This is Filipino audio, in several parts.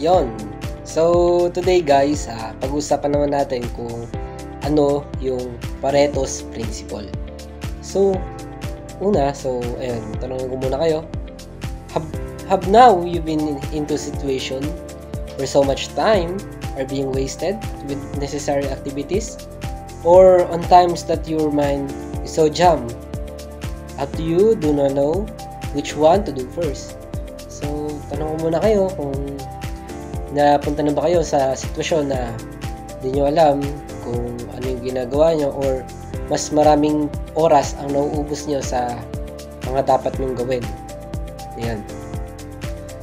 Yon. So, today guys, pag-usapan naman natin kung ano yung Pareto's Principle. So, ayun, tanongin ko muna kayo. Have now you been into a situation where so much time are being wasted with necessary activities? Or on times that your mind is so jammed at you do not know which one to do first? So, tanong ko muna kayo kung napunta na ba kayo sa sitwasyon na hindi nyo alam kung ano yung ginagawa nyo or mas maraming oras ang nauubos nyo sa mga dapat nyong gawin. Ayan.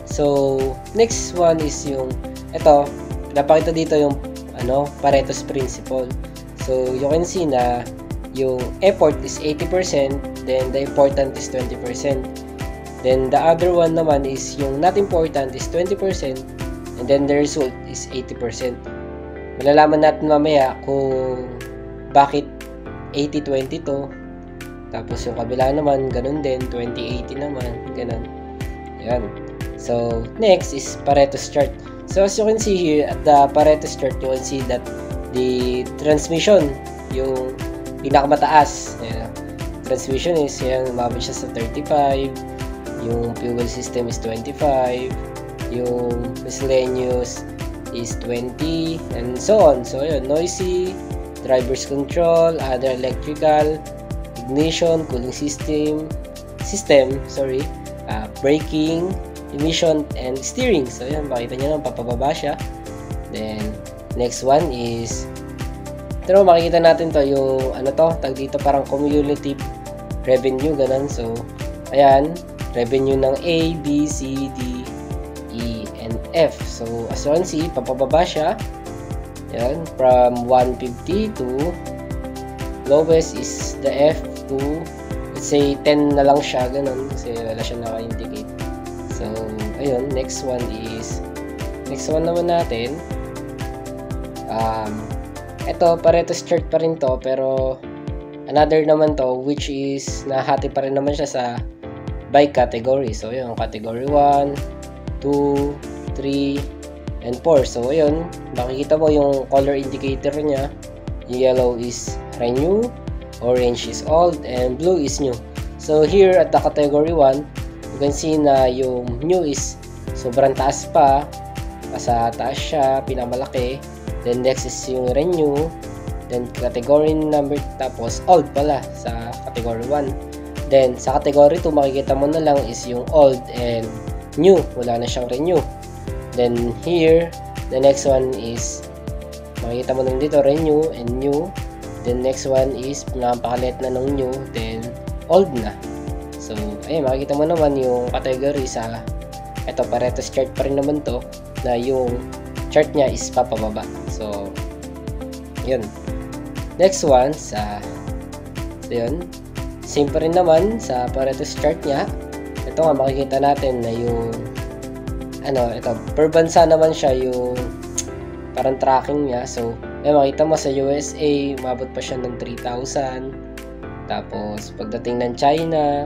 So, next one is yung ito, napakita dito yung Pareto's Principle. So, you can see na yung effort is 80%, then the important is 20%. Then, the other one naman is yung not important is 20%, and then the result is 80%. Malalaman natin mamaya kung bakit 80-20 to. Tapos yung kabila naman, ganun din. 20-80 naman. Ganun. Ayan. So, next is Pareto's chart. So, as you can see here, at the Pareto's chart, you can see that the transmission, yung pinakamataas, ayan, transmission is, yan, umabot siya sa 35. Yung fuel system is 25. Yung miscellaneous is 20, and so on. So, yun, noisy, driver's control, other electrical, ignition, cooling system, braking, emission, and steering. So, yun, makita nyo lang, papababa siya. Then, next one is, pero makikita natin to, yung, tag dito, parang cumulative revenue, ganun. So, ayan, revenue ng A, B, C, D, E, and F. So, as you can see, papababa siya. Yan, from 150 to lowest is the F to, let's say, 10 na lang siya, ganun. Kasi wala siya naka-indicate. So, ayun, next one naman natin. Ito, Pareto's chart pa rin to, pero another naman to, which is, nahati pa rin naman siya sa by category. So, yun, category 1, 2, 3, and 4. So, ayun, makikita mo yung color indicator niya. Yellow is renew, orange is old, and blue is new. So, here at the category 1, you can see na yung new is sobrang taas pa. Sa taas siya, pinamalaki. Then, next is yung renew. Then, category number, tapos old pala sa category 1. Then, sa category 2, makikita mo na lang is yung old and new. Wala na siyang renew. Then, here, the next one is, makikita mo lang dito, renew and new. Then, next one is, napakalit na ng new, then, old na. So, ayun, makikita mo naman yung category sa, ito, Pareto's chart pa rin naman to, na yung chart niya is papababa. So, yun. Next one, yun, same pa rin naman sa Pareto's chart niya. Ito nga, makikita natin na yung, ito, per bansa naman siya yung parang tracking niya. So, makita mo sa USA, umabot pa siya ng 3,000. Tapos, pagdating ng China,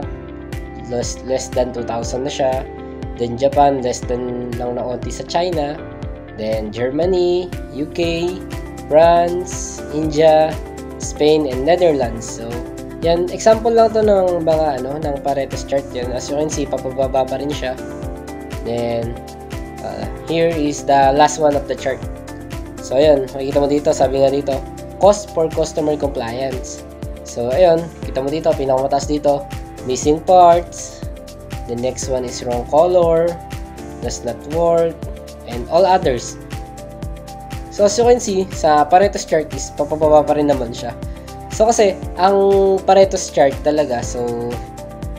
less than 2,000 na siya. Then, Japan, less than lang na onti sa China. Then, Germany, UK, France, India, Spain, and Netherlands. So, yan, example lang to ng mga, ng Pareto's chart yan. As you can see, papababa pa rin siya. Then, here is the last one of the chart. So, ayun, makikita mo dito, sabi nga dito, cost for customer compliance. So, ayun, kita mo dito, pinakamataas dito, missing parts. The next one is wrong color, does not work, and all others. So, as you can see, sa Pareto's chart is papababa pa rin naman siya. So, kasi, ang Pareto's chart talaga, so,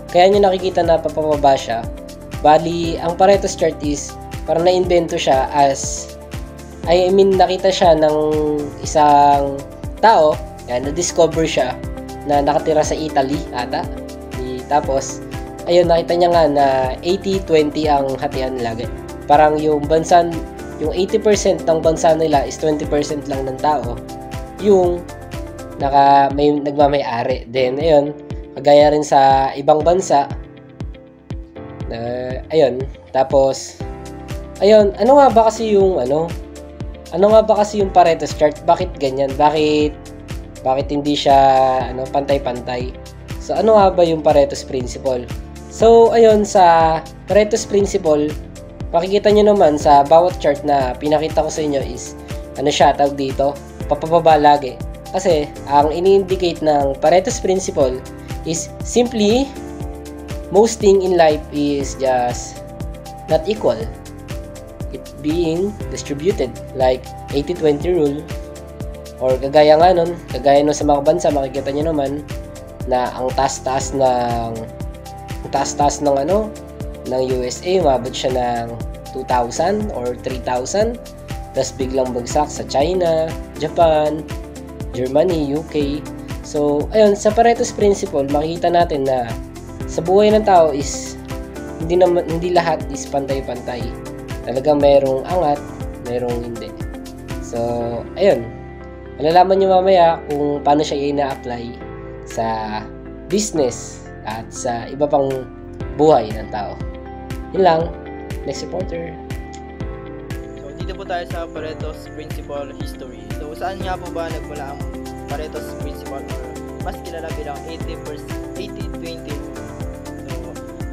kaya nyo nakikita na papababa siya. Bali, ang Pareto's chart is, parang na-invento siya as, nakita siya ng isang tao, na-discover siya, na nakatira sa Italy, ata. Tapos, ayun, nakita niya nga na 80-20 ang hatian nila. Parang yung 80% ng bansa nila is 20% lang ng tao. Yung nagmamay-ari. Then, ayun, kagaya rin sa ibang bansa, ayun, tapos, ayun, ano nga ba kasi yung Pareto's chart? Bakit ganyan? Bakit hindi siya pantay-pantay? So ano nga ba yung Pareto's principle? So ayun, sa Pareto's principle, makikita nyo naman sa bawat chart na pinakita ko sa inyo is tawag dito, papababa lagi. Kasi ang ini-indicate ng Pareto's principle is simply most thing in life is just not equal. It being distributed like 80-20 rule, or kagaya nun sa mga bansa, makikita nyo naman na ang taas-taas ng USA, umabot siya ng 2,000 or 3,000, tapos biglang bagsak sa China, Japan, Germany, UK. So ayun, sa Pareto's principle, makikita natin na sa buhay ng tao is hindi lahat is pantay-pantay. Talagang merong angat, merong hindi. So, ayun. Malalaman nyo mamaya kung paano siya ina-apply sa business at sa iba pang buhay ng tao. Yun lang. Next reporter. So, dito po tayo sa Pareto's Principle History. So, saan nga po ba nagmula ang Pareto's Principle, or mas kilala bilang 80-20 rule?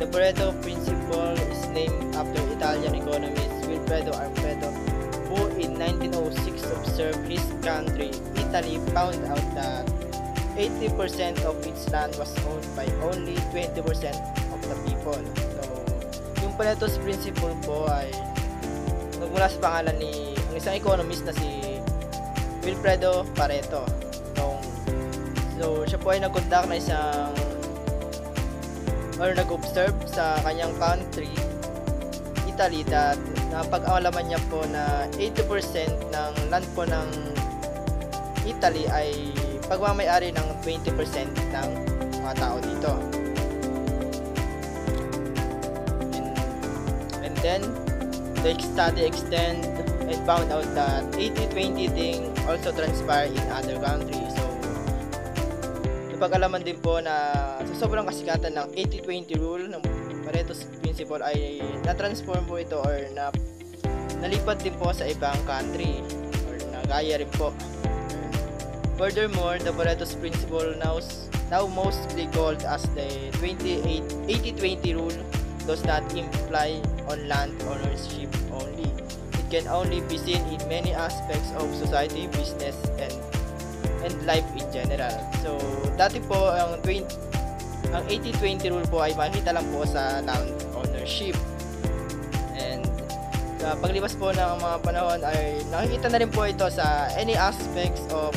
The Pareto Principle is named after Italian economist Vilfredo Pareto, who in 1906 observed his country, Italy, found out that 80% of its land was owned by only 20% of the people. So, yung Pareto's Principle po ay nagmula sa pangalan ni ang isang economist na si Vilfredo Pareto. So, siya po ay nag-conduct na nag-observe sa kanyang country, Italy, that napag-alaman niya po na 80% ng land po ng Italy ay pagmamay-ari ng 20% ng mga tao dito. And then, the study extend and found out that 80-20 thing also transpire in other countries. So, napag-alaman din po na sa sobrang kasikatan ng 80-20 rule ng Pareto's Principle ay na-transform po ito or nalipat din po sa ibang country or nagaya rin po. Furthermore, the Pareto's Principle now mostly called as the 80-20 rule does not imply on land ownership only. It can only be seen in many aspects of society, business, and life in general. So, dati po ang 80-20 rule po ay makikita lang po sa land ownership. And sa paglipas po ng mga panahon ay nakikita na rin po ito sa any aspects of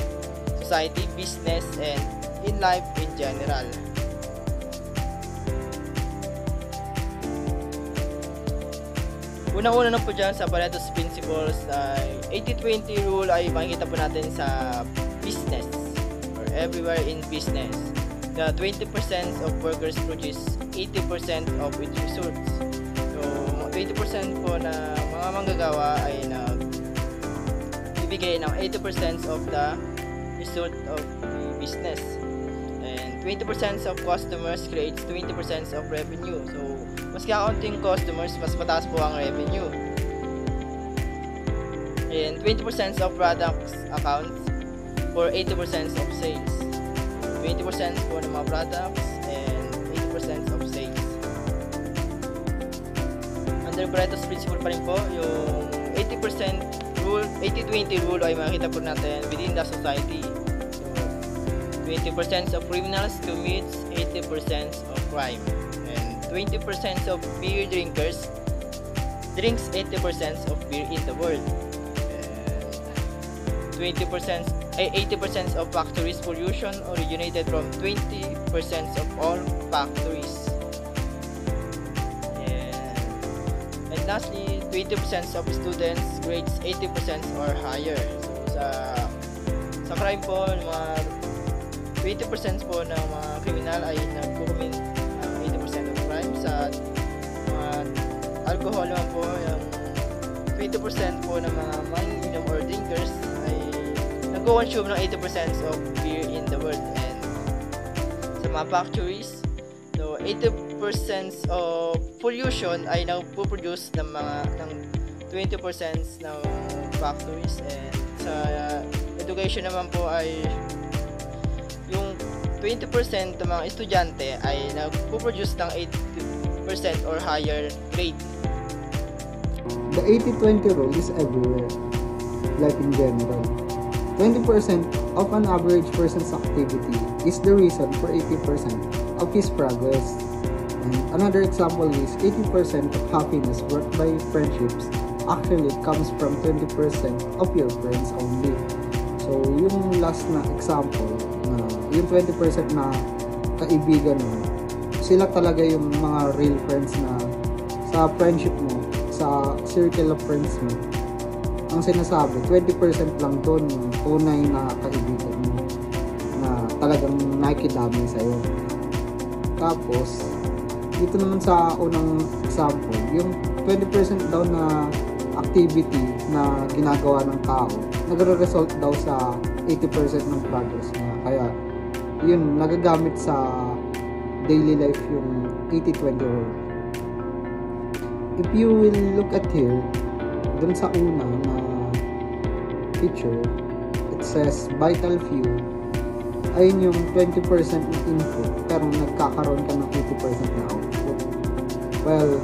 society, business, and in life in general. Unang-una na po dyan sa Pareto's Principles ay 80-20 rule ay makikita po natin sa business or everywhere in business. The 20% of workers produce 80% of its results. So, 20% po na mga manggagawa ay bibigay ng 80% of the result of the business. And 20% of customers creates 20% of revenue. So, mas kakaunting customers, mas mataas po ang revenue. And 20% of products accounts for 80% of sales. 20% po ng mga products and 80% of sales. Under Pareto's Principle pa rin po, yung 80% rule, 80-20 rule ay makikita po natin within the society. So, 20% of criminals commits 80% of crime. And 20% of beer drinkers drinks 80% of beer in the world. And 80% of factories pollution originated from 20% of all factories. And lastly, 20% of students grades 80% or higher. So sa crime po, mga 20% po ng mga kriminal ay nagko-commit 80% of crime. Sa mga alcohol naman po, yung 20% po ng mga manginom or drinkers ay nag-consume ng 80% of beer in the world. And sa mga factories, so 80% of pollution ay nagpo-produce ng 20% 20% ng factories, and sa education naman po ay yung 20% ng mga estudyante ay nagpo-produce ng 80% or higher grade. The 80-20 rule is everywhere, like in general. 20% of an average person's activity is the reason for 80% of his progress. And another example is 80% of happiness brought by friendships actually comes from 20% of your friends only. So, yung last na example, na yung 20% na kaibigan mo, sila talaga yung mga real friends na sa friendship mo, sa circle of friends mo. Ang sinasabi, 20% lang doon yung tunay na kaibigan mo na talagang nakikidamay sa'yo. Tapos, dito naman sa unang example, yung 20% daw na activity na ginagawa ng tao, nagre-result daw sa 80% ng progress niya. Kaya, yun, nagagamit sa daily life yung 80-20 rule. If you will look at here, dun sa una na picture, it says vital few, ayun yung 20% na input, pero nagkakaroon ka ng 80% na output. Well,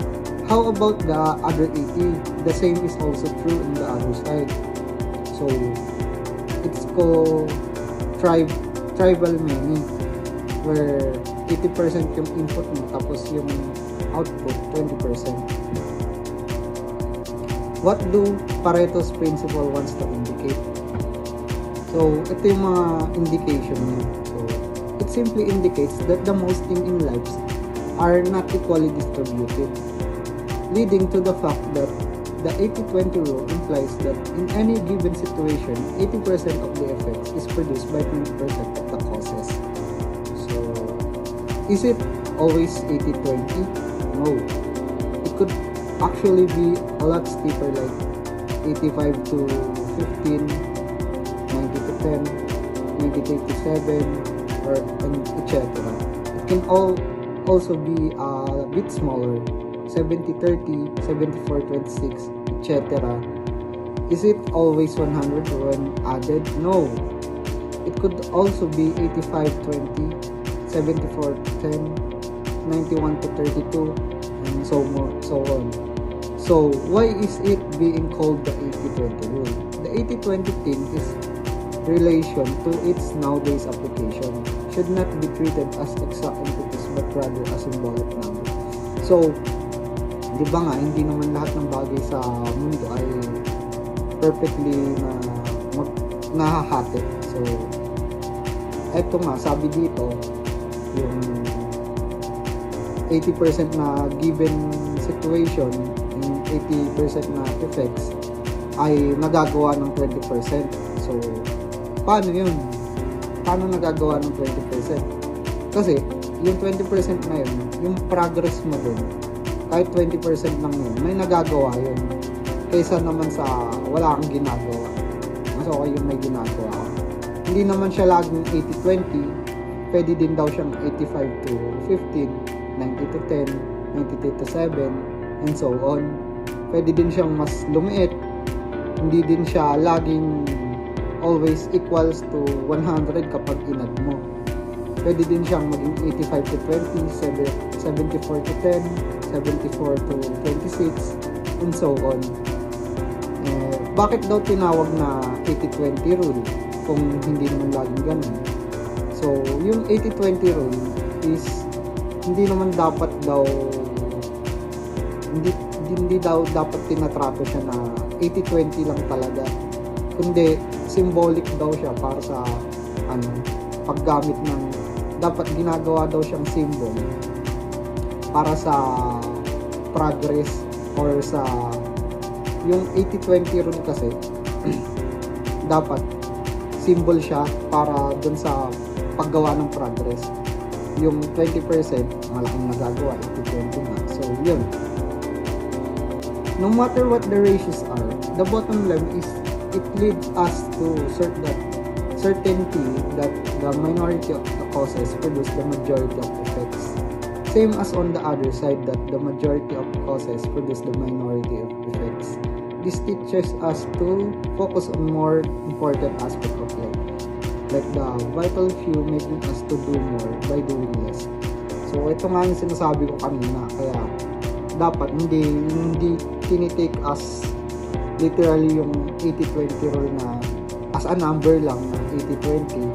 how about the other 80? The same is also true on the other side. So, it's called tribal many, where 80% yung input mo, tapos yung output 20%. What do Pareto's principle wants to indicate? So, ito yung mga indication niya. So, it simply indicates that the most things in life are not equally distributed, leading to the fact that the 80-20 rule implies that in any given situation, 80% of the effects is produced by 20% of the causes. So, is it always 80-20? No. It could actually be a lot steeper, like 85 to 15, 90 to 10, 98 to 7, or etc. It can also be a bit smaller, 70-30, 74-26, etc. Is it always 100 when added? No. It could also be 85-20, 74-10, 91-32, and so on. So, why is it being called the 80-20 rule? The 80-20 thing is relation to its nowadays application should not be treated as exact entities but rather as symbolic number. So, di ba nga, hindi naman lahat ng bagay sa mundo ay perfectly nahahati. So, eto nga, sabi dito, yung 80% na given situation, yung 80% na effects, ay nagagawa ng 20%. So, paano yun? Paano nagagawa ng 20%? Kasi, yung 20% na yun, yung progress mo dun, kahit 20% lang yun, may nagagawa yun. Kaysa naman sa wala kang ginagawa. Mas okay yung may ginagawa. Hindi naman siya laging 80-20, pwede din daw siyang 85 to 15, 90 to 10, 92 to 7, and so on. Pwede din siyang mas lumiit. Hindi din siya laging always equals to 100 kapag inad mo. Pwede din siyang maging 85 to 20, 74 to 10, 74 to 26, and so on. Bakit daw tinawag na 80-20 rule kung hindi naman laging ganun? So, yung 80-20 rule is hindi naman dapat daw hindi daw dapat tinatrato siya na 80-20 lang talaga, kundi symbolic daw siya para sa paggamit ng, dapat ginagawa daw siyang symbol para sa progress or sa yung 80-20 rule kasi dapat symbol siya para dun sa paggawa ng progress. Yung 20% malaking nagagawa, 80-20 na. So yun, no matter what the ratios are, the bottom line is it leads us to certainty that the minority of the causes produce the majority of effects. Same as on the other side, that the majority of causes produce the minority of effects. this teaches us to focus on more important aspect of life, like the vital few making us to do more by doing less. So ito nga yung sinasabi ko kanina, kaya dapat hindi tinitake as literally yung 80-20 rule na as a number lang na 80-20.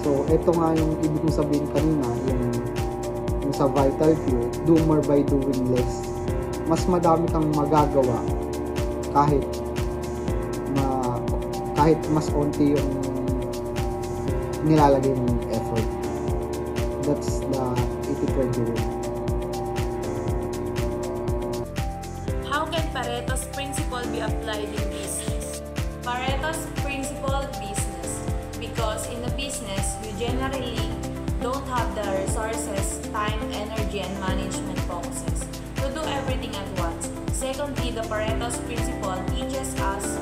So ito nga yung ibig kong sabihin kanina, yung sa vital few, do more by doing less. Mas madami kang magagawa kahit mas onti yung nilalagay mong effort. That's the 80-20 rule. How can Pareto's principle be applied in business? Pareto's principle business, because in the business, you generally don't have the resources, time, energy, and management focuses to do everything at once. Secondly, the Pareto's principle teaches us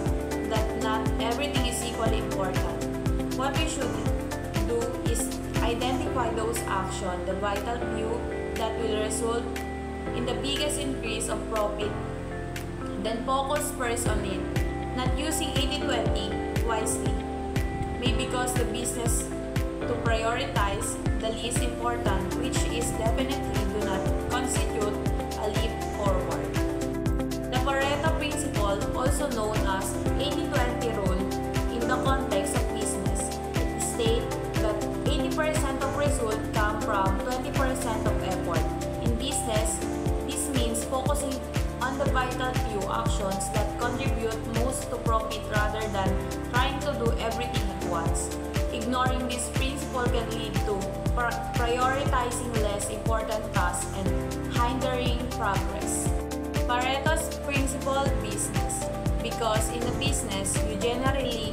that not everything is equally important. What we should do is identify those actions, the vital few that will result in the biggest increase of profit, then focus first on it, not using 80-20 wisely. Maybe because the business to prioritize the least important, which is definitely do not constitute a leap forward. The Pareto principle, also known as 80-20 rule, in the context of business, states that 80% of result come from 20% of effort. In business, this means focusing on the vital few actions that contribute most to profit rather than trying to do everything at once. Ignoring this principle can lead to prioritizing less important tasks and hindering progress. Pareto's principle business, because in a business, you generally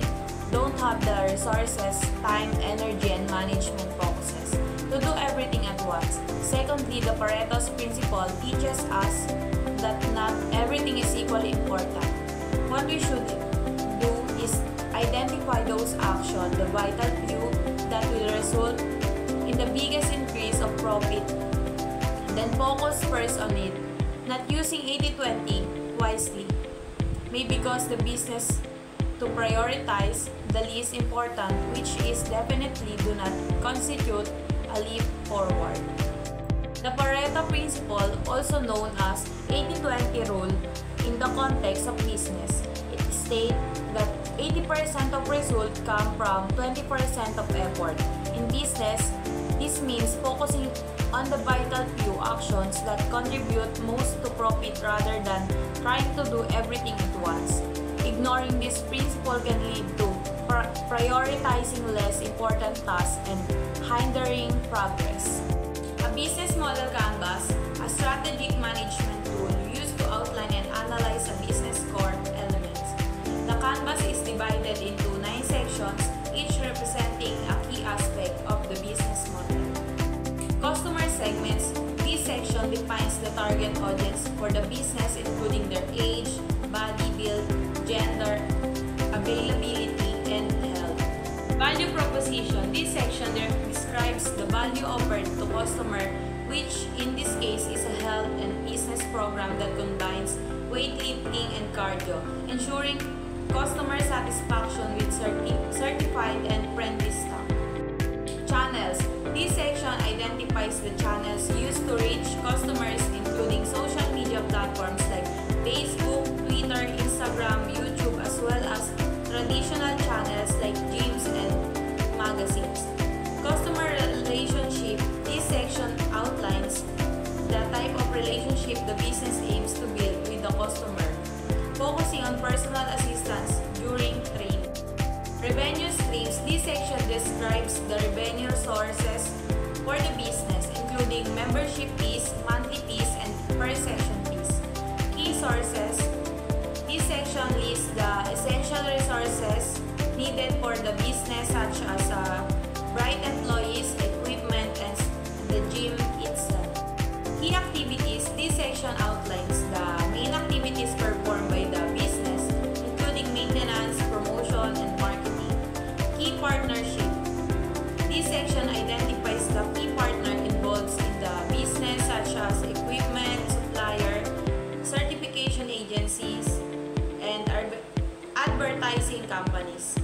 don't have the resources, time, energy, and management focuses to do everything at once. Secondly, the Pareto's principle teaches us that not everything is equally important. What we should do is identify those actions, the vital few that will result in the biggest increase of profit, then focus first on it, not using 80-20 wisely. Maybe because the business to prioritize the least important, which is definitely do not constitute a leap forward. The Pareto principle, also known as 80-20 rule, in the context of business, it states that 80% of result come from 20% of effort. In business, this means focusing on the vital few actions that contribute most to profit rather than trying to do everything at once. Ignoring this principle can lead to prioritizing less important tasks and hindering progress. A business model canvas, a strategic management tool used to outline and analyze a business core elements. The canvas is divided into 9 sections, each representing a key aspect of the business model. Customer segments. This section defines the target audience for the business, including their age, body build, gender, availability, and health. Value proposition. This section describes the value offered to customer, which in this case is a health and business program that combines weightlifting and cardio, ensuring customer satisfaction with certified and friendly staff. Channels. This section identifies the channels used to reach customers, including social media platforms like Facebook, Twitter, Instagram, YouTube, as well as traditional channels like gyms and magazines. Customer relationship. This section outlines the type of relationship the business aims to build with the customer, focusing on personal assistance during training. Revenue streams. This section describes the revenue sources for the business, including membership fees, monthly fees, and per session fees. Key sources. This section lists the essential resources needed for the business, such as bright employees, equipment, and the gym itself. Key activities. This section outlines the main activities performed by the business, including maintenance, promotion, and marketing. Key partnership. This section identifies the key partner involved in the business, such as equipment, supplier, certification agencies, and advertising companies.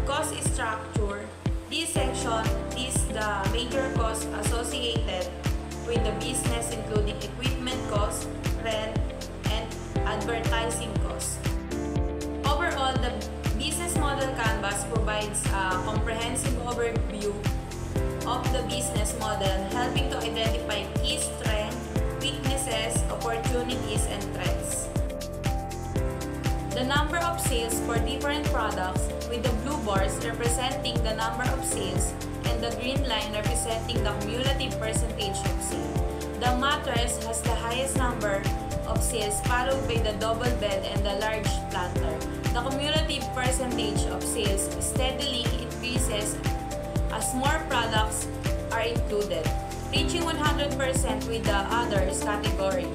Cost structure. This section lists the major costs associated with the business, including equipment costs, rent, and advertising costs. Overall, the business model canvas provides a comprehensive overview of the business model, helping to identify key strengths, weaknesses, opportunities, and threats. The number of sales for different products, with the blue bars representing the number of sales and the green line representing the cumulative percentage of sales. The mattress has the highest number of sales, followed by the double bed and the large planter. The cumulative percentage of sales steadily increases as more products are included, reaching 100% with the others category.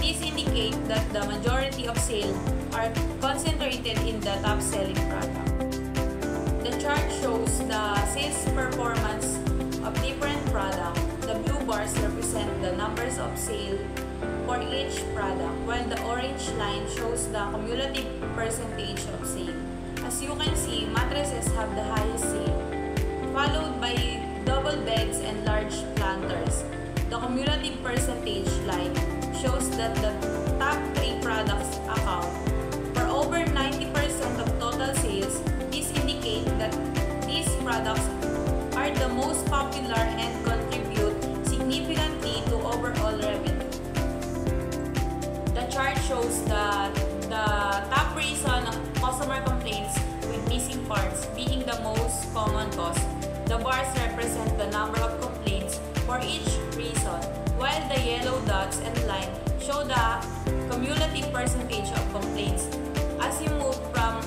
These indicate that the majority of sales are concentrated in the top-selling product. The chart shows the sales performance of different products. The blue bars represent the numbers of sales for each product, while the orange line shows the cumulative percentage of sale. As you can see, mattresses have the highest sale, followed by double beds and large planters. The cumulative percentage line shows that the top 3 products account for over 90% of total sales. This indicates that these products are the most popular and contribute significantly to overall revenue. The chart shows that the top reason of customer complaints with missing parts being the most common cause. The bars represent the number of complaints for each reason, while the yellow dots and line show the cumulative percentage of complaints. As you move from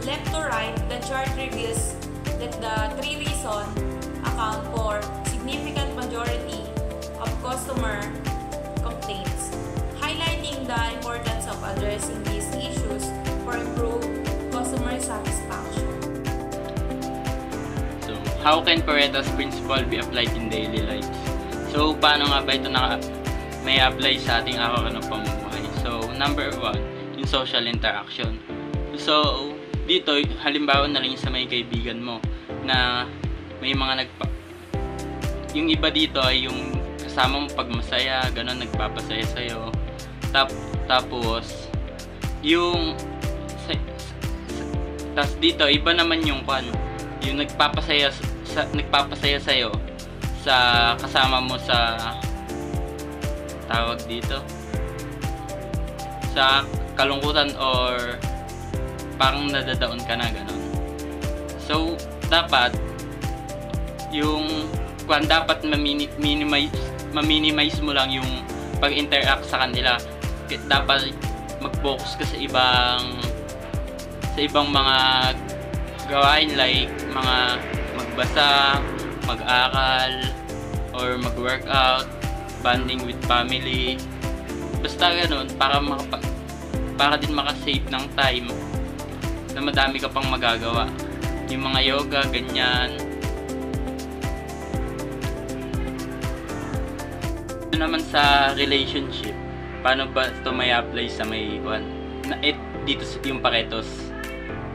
left to right, the chart reveals that the 3 reasons account for significant majority of customer complaints, highlighting the importance of addressing these issues for improved customer satisfaction. So, how can Pareto's principle be applied in daily lives? So, paano nga ba ito may apply sa ating araw-araw na pamumuhay? So, number 1, in social interaction. So, dito, halimbawa na lang sa may kaibigan mo na may mga yung iba dito ay yung kasama mo pag masaya, gano'n, nagpapasaya sa'yo. Tapos, yung tas dito, iba naman yung nagpapasaya sa'yo sa kasama mo sa tawag dito sa kalungkutan or parang nadadaon ka na, gano'n. So, dapat dapat ma-minimize mo lang yung pag-interact sa kanila. Dapat mag-focus ka sa ibang mga gawain, like mga magbasa, mag-aral, or mag-workout, bonding with family. Basta ganun, para din makasave ng time na madami ka pang magagawa. Yung mga yoga, ganyan. Ito naman sa relationship, paano ba ito may apply sa dito yung Pareto's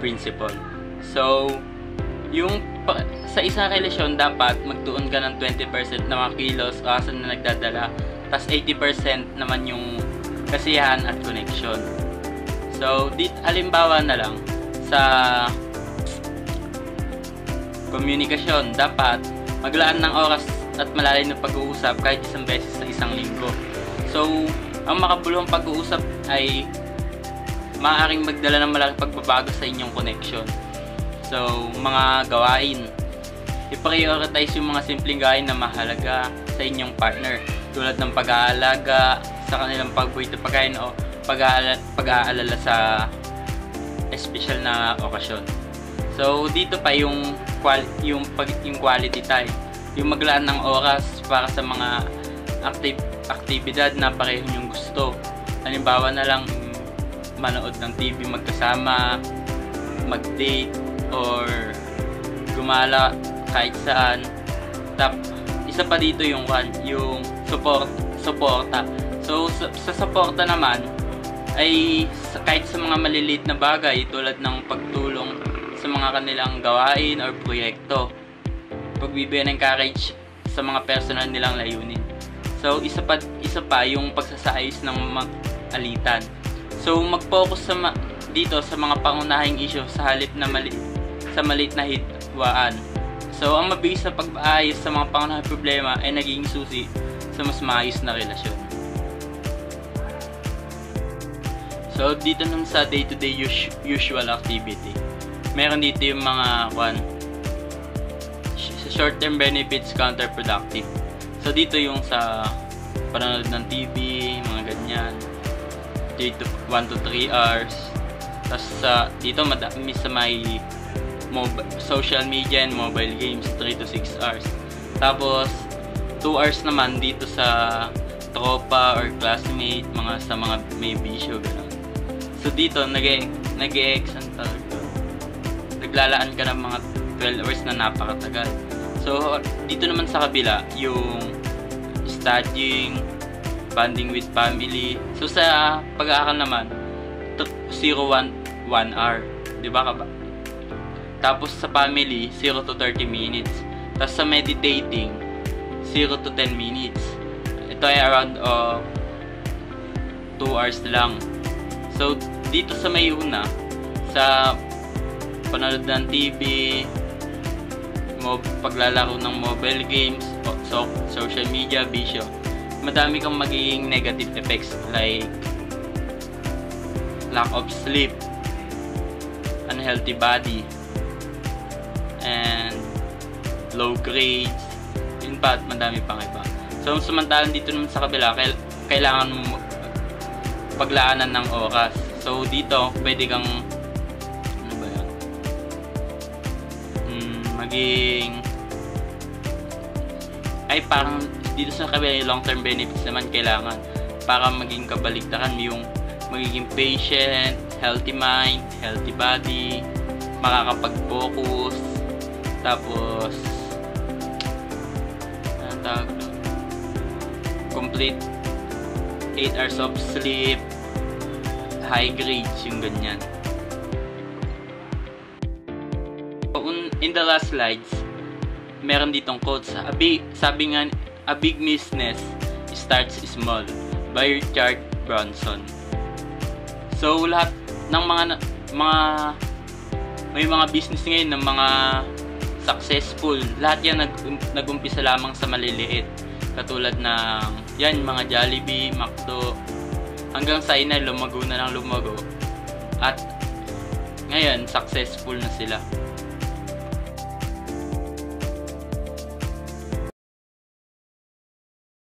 principle. So, sa isang relasyon, dapat magtuon ka ng 20% na mga kilos o asan na nagdadala, tas 80% naman yung kasiyahan at connection. So, halimbawa na lang sa komunikasyon, dapat maglaan ng oras at malalim na pag-uusap kahit isang beses sa isang linggo. So, ang makabuluhang pag-uusap ay maaaring magdala ng malaking pagbabago sa inyong connection. So, mga gawain, i-prioritize yung mga simpleng gawain na mahalaga sa inyong partner, tulad ng pag-aalaga sa kanilang pagbuhay na pagkain o pag-aalala sa special na okasyon. So, dito pa yung quality time, yung maglaan ng oras para sa mga aktibidad na pareho yung gusto. Halimbawa na lang, manood ng TV magkasama, mag-date, or gumala kahit saan. Isa pa dito yung suporta. So, sa suporta naman, ay kahit sa mga maliliit na bagay tulad ng pagtulong sa mga kanilang gawain or proyekto, pagbibigay ng courage sa mga personal nilang layunin. So isa pa yung pagsasaayos ng alitan. So mag-focus dito sa mga pangunahing issue sa halip na maliit na hitwaan. So ang mabilis na pag-aayos sa mga pangunahing problema ay naging susi sa mas maayos na relasyon. So dito naman sa day-to-day usual activity, meron dito yung mga short-term benefits counterproductive. So dito yung sa panonood ng TV, mga ganyan, 1 to 3 hours. Tapos dito madami sa may social media and mobile games, 3 to 6 hours. Tapos 2 hours naman dito sa tropa or classmate, sa mga may bisyo, gano'n. So dito naglalaan ka ng mga 12 hours na napakatagal. So dito naman sa kabila yung studying, bonding with family. So sa pag-aaral naman 0-1 hour, di ba ka ba? Tapos sa family 0 to 30 minutes. Tapos sa meditating 0 to 10 minutes. Ito ay around 2 hours lang. So dito sa may una, sa panonood ng TV, paglalaro ng mobile games, social media, bisyo, madami kang magiging negative effects like lack of sleep, unhealthy body, and low grades. In fact, madami pang iba. So samantalang dito naman sa kabila, kailangan mo paglaanan ng oras. So dito pwede kang parang dito sa kabila yung long term benefits naman kailangan para maging kabaligtaran yung magiging patient, healthy mind, healthy body, makakapag-focus, tapos complete 8 hours of sleep, high grades, yung ganyan. In the last slides, meron ditong quotes. Sabi nga, a big business starts small by Richard Branson. So lahat ng may mga business ngayon ng mga successful, lahat yan nag-umpisa lamang sa maliliit. Katulad ng mga Jollibee, McDo, hanggang sa lumago na ng lumago. At ngayon, successful na sila.